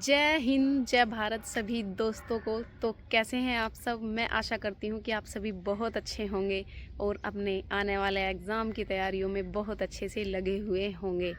जय हिंद, जय भारत सभी दोस्तों को। तो कैसे हैं आप सब? मैं आशा करती हूँ कि आप सभी बहुत अच्छे होंगे और अपने आने वाले एग्ज़ाम की तैयारियों में बहुत अच्छे से लगे हुए होंगे।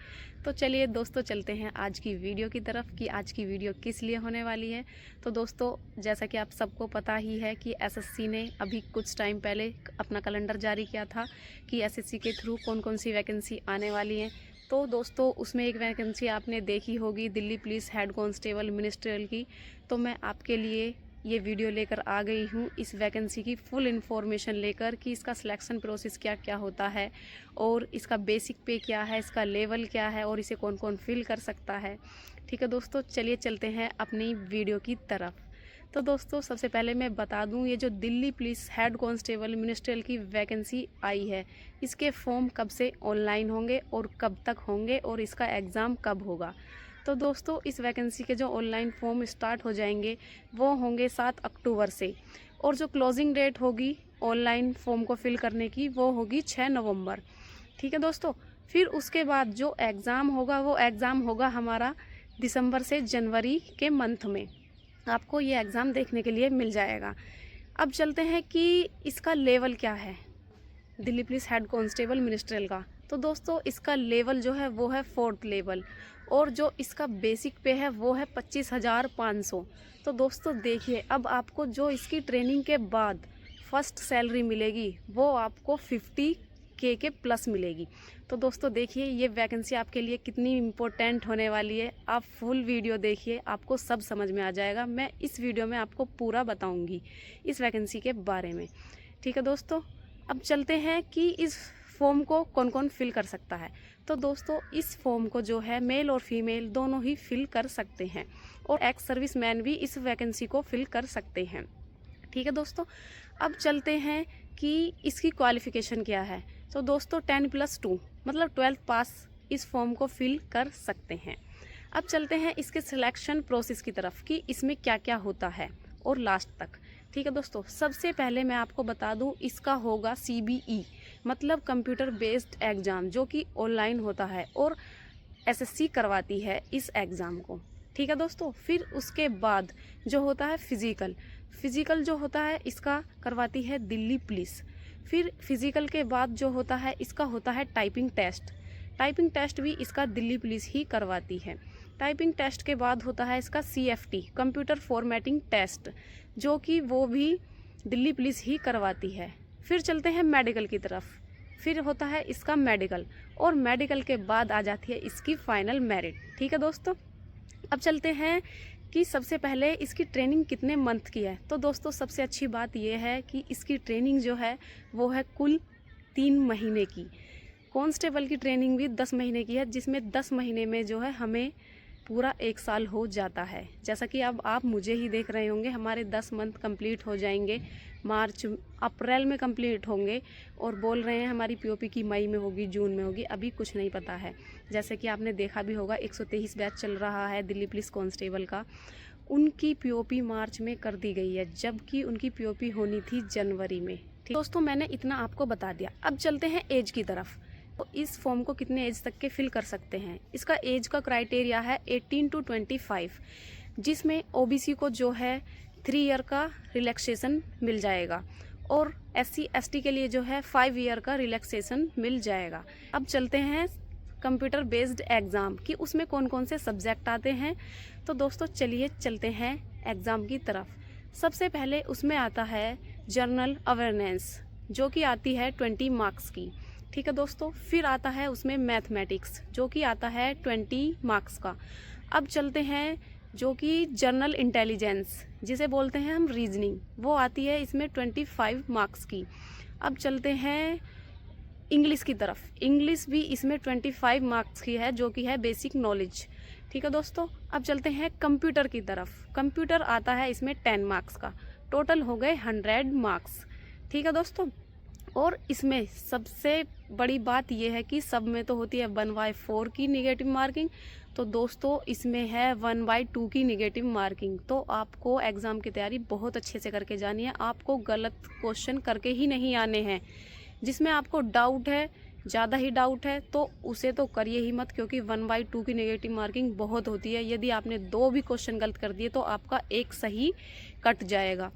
तो चलिए दोस्तों, चलते हैं आज की वीडियो की तरफ कि आज की वीडियो किस लिए होने वाली है। तो दोस्तों, जैसा कि आप सबको पता ही है कि एसएससी ने अभी कुछ टाइम पहले अपना कैलेंडर जारी किया था कि एसएससी के थ्रू कौन कौन सी वैकेंसी आने वाली हैं। तो दोस्तों, उसमें एक वैकेंसी आपने देखी होगी, Delhi police head constable ministerial की। तो मैं आपके लिए ये वीडियो लेकर आ गई हूँ इस वैकेंसी की फुल इन्फॉर्मेशन लेकर कि इसका सिलेक्शन प्रोसेस क्या क्या होता है और इसका बेसिक पे क्या है, इसका लेवल क्या है और इसे कौन कौन फिल कर सकता है। ठीक है दोस्तों, चलिए चलते हैं अपनी वीडियो की तरफ। तो दोस्तों, सबसे पहले मैं बता दूं, ये जो Delhi police head constable ministerial की वैकेंसी आई है, इसके फॉर्म कब से ऑनलाइन होंगे और कब तक होंगे और इसका एग्ज़ाम कब होगा। तो दोस्तों, इस वैकेंसी के जो ऑनलाइन फॉर्म स्टार्ट हो जाएंगे वो होंगे 7 अक्टूबर से, और जो क्लोजिंग डेट होगी ऑनलाइन फॉर्म को फिल करने की वो होगी 6 नवंबर। ठीक है दोस्तों, फिर उसके बाद जो एग्ज़ाम होगा वो एग्ज़ाम होगा हमारा दिसंबर से जनवरी के मंथ में। आपको ये एग्ज़ाम देखने के लिए मिल जाएगा। अब चलते हैं कि इसका लेवल क्या है Delhi police head constable ministerial का। तो दोस्तों, इसका लेवल जो है वो है 4th लेवल, और जो इसका बेसिक पे है वो है 25,500। तो दोस्तों देखिए, अब आपको जो इसकी ट्रेनिंग के बाद फर्स्ट सैलरी मिलेगी वो आपको 50K के प्लस मिलेगी। तो दोस्तों देखिए, ये वैकेंसी आपके लिए कितनी इम्पोर्टेंट होने वाली है। आप फुल वीडियो देखिए, आपको सब समझ में आ जाएगा। मैं इस वीडियो में आपको पूरा बताऊंगी इस वैकेंसी के बारे में। ठीक है दोस्तों, अब चलते हैं कि इस फॉर्म को कौन कौन फिल कर सकता है। तो दोस्तों, इस फॉर्म को जो है मेल और फीमेल दोनों ही फिल कर सकते हैं, और एक्स सर्विस मैन भी इस वैकेंसी को फिल कर सकते हैं। ठीक है दोस्तों, अब चलते हैं कि इसकी क्वालिफिकेशन क्या है। तो दोस्तों, 10+2 मतलब 12th पास इस फॉर्म को फिल कर सकते हैं। अब चलते हैं इसके सिलेक्शन प्रोसेस की तरफ कि इसमें क्या क्या होता है और लास्ट तक। ठीक है दोस्तों, सबसे पहले मैं आपको बता दूं, इसका होगा CBE मतलब कंप्यूटर बेस्ड एग्ज़ाम, जो कि ऑनलाइन होता है और एसएससी करवाती है इस एग्ज़ाम को। ठीक है दोस्तों, फिर उसके बाद जो होता है फिज़िकल जो होता है इसका करवाती है दिल्ली पुलिस। फिर फिज़िकल के बाद जो होता है इसका होता है टाइपिंग टेस्ट भी इसका दिल्ली पुलिस ही करवाती है। टाइपिंग टेस्ट के बाद होता है इसका CFT कंप्यूटर फॉर्मेटिंग टेस्ट, जो कि वो भी दिल्ली पुलिस ही करवाती है। फिर चलते हैं मेडिकल की तरफ। फिर होता है इसका मेडिकल, और मेडिकल के बाद आ जाती है इसकी फाइनल मेरिट। ठीक है दोस्तों, अब चलते हैं कि सबसे पहले इसकी ट्रेनिंग कितने मंथ की है। तो दोस्तों, सबसे अच्छी बात यह है कि इसकी ट्रेनिंग जो है वो है कुल 3 महीने की। कांस्टेबल की ट्रेनिंग भी 10 महीने की है, जिसमें 10 महीने में जो है हमें पूरा 1 साल हो जाता है। जैसा कि अब आप मुझे ही देख रहे होंगे, हमारे 10 मंथ कंप्लीट हो जाएंगे, मार्च अप्रैल में कंप्लीट होंगे, और बोल रहे हैं हमारी POP की मई में होगी, जून में होगी, अभी कुछ नहीं पता है। जैसे कि आपने देखा भी होगा, 123 बैच चल रहा है दिल्ली पुलिस कांस्टेबल का, उनकी POP मार्च में कर दी गई है, जबकि उनकी POP होनी थी जनवरी में। ठीक दोस्तों, मैंने इतना आपको बता दिया। अब चलते हैं एज की तरफ। तो इस फॉर्म को कितने एज तक के फिल कर सकते हैं। इसका एज का क्राइटेरिया है 18 to 25, जिसमें OBC को जो है 3 ईयर का रिलैक्सेशन मिल जाएगा, और SC ST के लिए जो है 5 ईयर का रिलैक्सेशन मिल जाएगा। अब चलते हैं कंप्यूटर बेस्ड एग्ज़ाम कि उसमें कौन कौन से सब्जेक्ट आते हैं। तो दोस्तों चलिए चलते हैं एग्ज़ाम की तरफ। सबसे पहले उसमें आता है जनरल अवेयरनेस, जो कि आती है 20 मार्क्स की। ठीक है दोस्तों, फिर आता है उसमें मैथमेटिक्स, जो कि आता है 20 मार्क्स का। अब चलते हैं जो कि जनरल इंटेलिजेंस, जिसे बोलते हैं हम रीजनिंग, वो आती है इसमें 25 मार्क्स की। अब चलते हैं इंग्लिश की तरफ। इंग्लिश भी इसमें 25 मार्क्स की है, जो कि है बेसिक नॉलेज। ठीक है दोस्तों, अब चलते हैं कंप्यूटर की तरफ। कंप्यूटर आता है इसमें 10 मार्क्स का, टोटल हो गए 100 मार्क्स। ठीक है दोस्तों, और इसमें सबसे बड़ी बात यह है कि सब में तो होती है 1/4 की निगेटिव मार्किंग, तो दोस्तों इसमें है 1/2 की निगेटिव मार्किंग। तो आपको एग्ज़ाम की तैयारी बहुत अच्छे से करके जानी है। आपको गलत क्वेश्चन करके ही नहीं आने हैं। जिसमें आपको डाउट है ज़्यादा ही डाउट है तो उसे तो करिए ही मत, क्योंकि 1/2 की नेगेटिव मार्किंग बहुत होती है। यदि आपने 2 भी क्वेश्चन गलत कर दिए तो आपका एक सही कट जाएगा।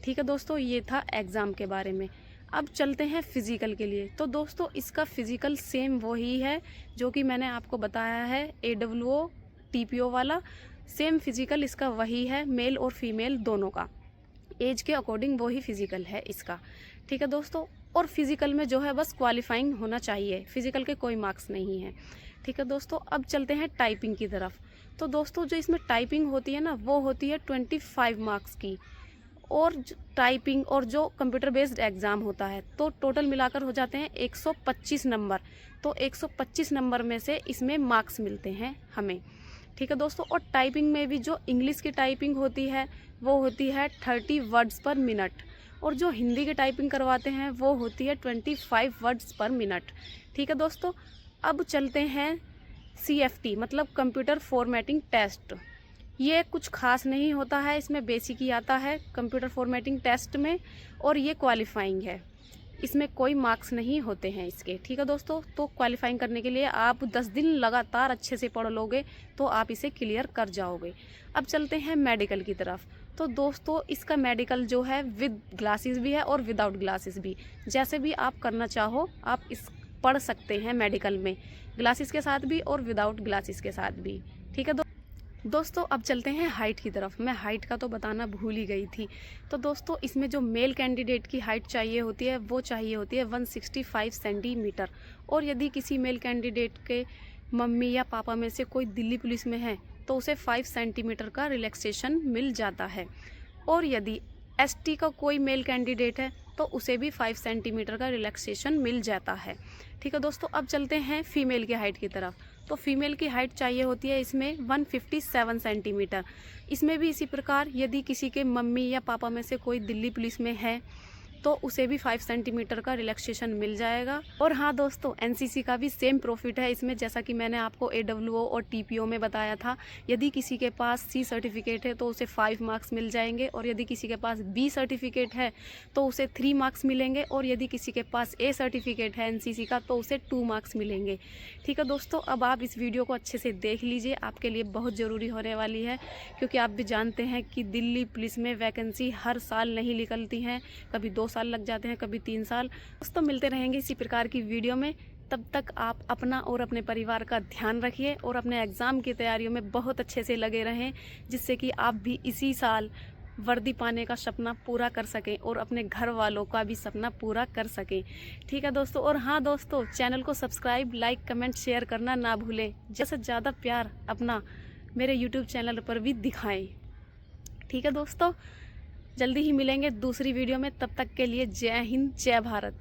ठीक है दोस्तों, ये था एग्ज़ाम के बारे में। अब चलते हैं फिज़िकल के लिए। तो दोस्तों इसका फ़िज़िकल सेम वही है जो कि मैंने आपको बताया है, AWO TPO वाला सेम फिज़िकल इसका वही है, मेल और फीमेल दोनों का। एज के अकॉर्डिंग वही फिज़िकल है इसका। ठीक है दोस्तों, और फिज़िकल में जो है बस क्वालिफाइंग होना चाहिए, फिज़िकल के कोई मार्क्स नहीं है। ठीक है दोस्तों, अब चलते हैं टाइपिंग की तरफ। तो दोस्तों जो इसमें टाइपिंग होती है ना, वो होती है 25 मार्क्स की, और टाइपिंग और जो कंप्यूटर बेस्ड एग्ज़ाम होता है तो टोटल मिलाकर हो जाते हैं 125 नंबर। तो 125 नंबर में से इसमें मार्क्स मिलते हैं हमें। ठीक है दोस्तों, और टाइपिंग में भी जो इंग्लिश की टाइपिंग होती है वो होती है 30 वर्ड्स पर मिनट, और जो हिंदी की टाइपिंग करवाते हैं वो होती है 25 वर्ड्स पर मिनट। ठीक है दोस्तों, अब चलते हैं CFT मतलब कंप्यूटर फॉर्मेटिंग टेस्ट। ये कुछ खास नहीं होता है, इसमें बेसिक ही आता है कंप्यूटर फॉर्मेटिंग टेस्ट में, और ये क्वालिफाइंग है, इसमें कोई मार्क्स नहीं होते हैं इसके। ठीक है दोस्तों, तो क्वालिफाइंग करने के लिए आप 10 दिन लगातार अच्छे से पढ़ लोगे तो आप इसे क्लियर कर जाओगे। अब चलते हैं मेडिकल की तरफ। तो दोस्तों इसका मेडिकल जो है विद ग्लासेस भी है और विदाउट ग्लासेस भी, जैसे भी आप करना चाहो आप इस पढ़ सकते हैं मेडिकल में, ग्लासेस के साथ भी और विदाउट ग्लासेस के साथ भी। ठीक है दोस्तों, अब चलते हैं हाइट की तरफ। मैं हाइट का तो बताना भूल ही गई थी। तो दोस्तों इसमें जो मेल कैंडिडेट की हाइट चाहिए होती है वो चाहिए होती है 165 सेंटीमीटर, और यदि किसी मेल कैंडिडेट के मम्मी या पापा में से कोई दिल्ली पुलिस में है तो उसे 5 सेंटीमीटर का रिलैक्सेशन मिल जाता है, और यदि ST का कोई मेल कैंडिडेट है तो उसे भी 5 सेंटीमीटर का रिलैक्सेशन मिल जाता है। ठीक है दोस्तों, अब चलते हैं फीमेल की हाइट की तरफ। तो फीमेल की हाइट चाहिए होती है इसमें 157 सेंटीमीटर। इसमें भी इसी प्रकार यदि किसी के मम्मी या पापा में से कोई दिल्ली पुलिस में है तो उसे भी 5 सेंटीमीटर का रिलैक्सेशन मिल जाएगा। और हाँ दोस्तों, NCC का भी सेम प्रॉफिट है इसमें, जैसा कि मैंने आपको AWO और TPO में बताया था। यदि किसी के पास C सर्टिफिकेट है तो उसे 5 मार्क्स मिल जाएंगे, और यदि किसी के पास B सर्टिफिकेट है तो उसे 3 मार्क्स मिलेंगे, और यदि किसी के पास A सर्टिफिकेट है NCC का तो उसे 2 मार्क्स मिलेंगे। ठीक है दोस्तों, अब आप इस वीडियो को अच्छे से देख लीजिए, आपके लिए बहुत ज़रूरी होने वाली है, क्योंकि आप भी जानते हैं कि दिल्ली पुलिस में वैकेंसी हर साल नहीं निकलती हैं, कभी 2 साल लग जाते हैं, कभी 3 साल। दोस्तों मिलते रहेंगे इसी प्रकार की वीडियो में, तब तक आप अपना और अपने परिवार का ध्यान रखिए और अपने एग्ज़ाम की तैयारियों में बहुत अच्छे से लगे रहें, जिससे कि आप भी इसी साल वर्दी पाने का सपना पूरा कर सकें और अपने घर वालों का भी सपना पूरा कर सकें। ठीक है दोस्तों, और हाँ दोस्तों, चैनल को सब्सक्राइब, लाइक, कमेंट, शेयर करना ना भूलें। जैसे ज़्यादा प्यार अपना मेरे YouTube चैनल पर भी दिखाएं। ठीक है दोस्तों, जल्दी ही मिलेंगे दूसरी वीडियो में, तब तक के लिए जय हिंद, जय भारत।